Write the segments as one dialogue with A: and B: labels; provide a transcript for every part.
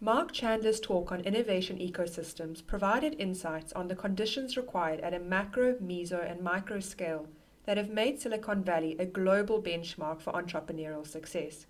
A: Mark Chandler's talk on innovation ecosystems provided insights on the conditions required at a macro, meso, and micro scale that have made Silicon Valley a global benchmark for entrepreneurial success.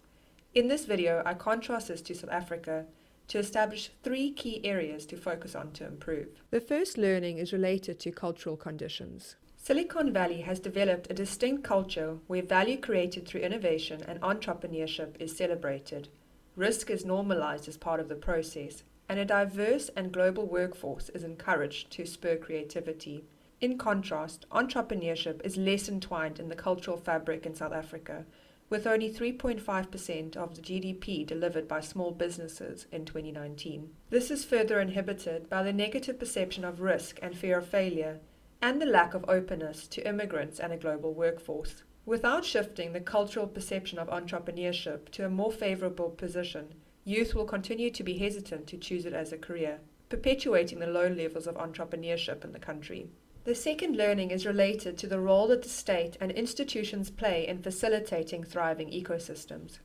A: In this video, I contrast this to South Africa to establish 3 key areas to focus on to improve. The first learning is related to cultural conditions. Silicon Valley has developed a distinct culture where value created through innovation and entrepreneurship is celebrated. Risk is normalized as part of the process, and a diverse and global workforce is encouraged to spur creativity. In contrast, entrepreneurship is less entwined in the cultural fabric in South Africa, with only 3.5% of the GDP delivered by small businesses in 2019. This is further inhibited by the negative perception of risk and fear of failure, and the lack of openness to immigrants and a global workforce. Without shifting the cultural perception of entrepreneurship to a more favorable position, youth will continue to be hesitant to choose it as a career, perpetuating the low levels of entrepreneurship in the country. The second learning is related to the role that the state and institutions play in facilitating thriving ecosystems.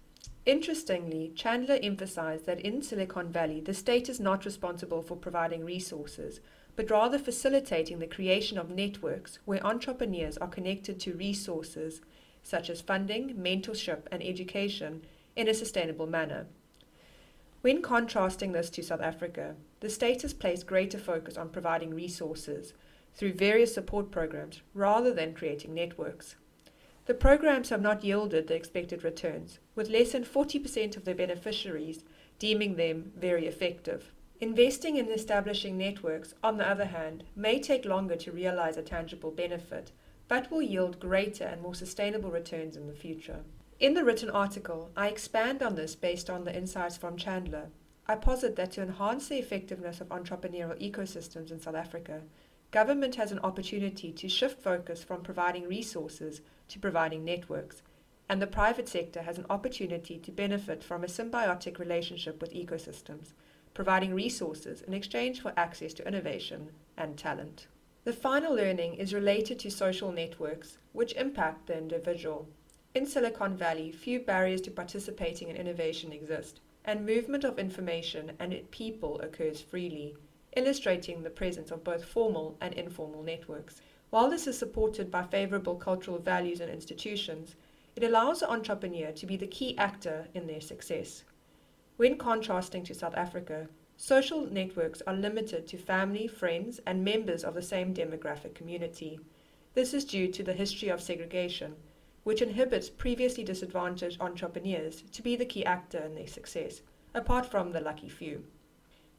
A: Interestingly, Chandler emphasized that in Silicon Valley, the state is not responsible for providing resources, but rather facilitating the creation of networks where entrepreneurs are connected to resources such as funding, mentorship, and education in a sustainable manner. When contrasting this to South Africa, the state has placed greater focus on providing resources through various support programs rather than creating networks. The programs have not yielded the expected returns, with less than 40% of their beneficiaries deeming them very effective. Investing in establishing networks, on the other hand, may take longer to realize a tangible benefit, but will yield greater and more sustainable returns in the future. In the written article, I expand on this based on the insights from Chandler. I posit that to enhance the effectiveness of entrepreneurial ecosystems in South Africa, government has an opportunity to shift focus from providing resources to providing networks, and the private sector has an opportunity to benefit from a symbiotic relationship with ecosystems, providing resources in exchange for access to innovation and talent. The final learning is related to social networks, which impact the individual. In Silicon Valley, few barriers to participating in innovation exist, and movement of information and people occurs freely, illustrating the presence of both formal and informal networks. While this is supported by favorable cultural values and institutions, it allows the entrepreneur to be the key actor in their success. When contrasting to South Africa, social networks are limited to family, friends, and members of the same demographic community. This is due to the history of segregation, which inhibits previously disadvantaged entrepreneurs to be the key actor in their success, apart from the lucky few.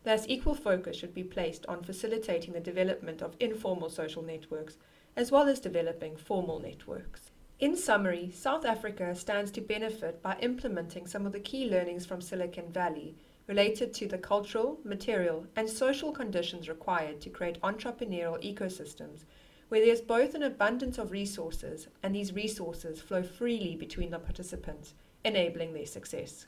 A: Thus, equal focus should be placed on facilitating the development of informal social networks, as well as developing formal networks. In summary, South Africa stands to benefit by implementing some of the key learnings from Silicon Valley related to the cultural, material, and social conditions required to create entrepreneurial ecosystems where there is both an abundance of resources and these resources flow freely between the participants, enabling their success.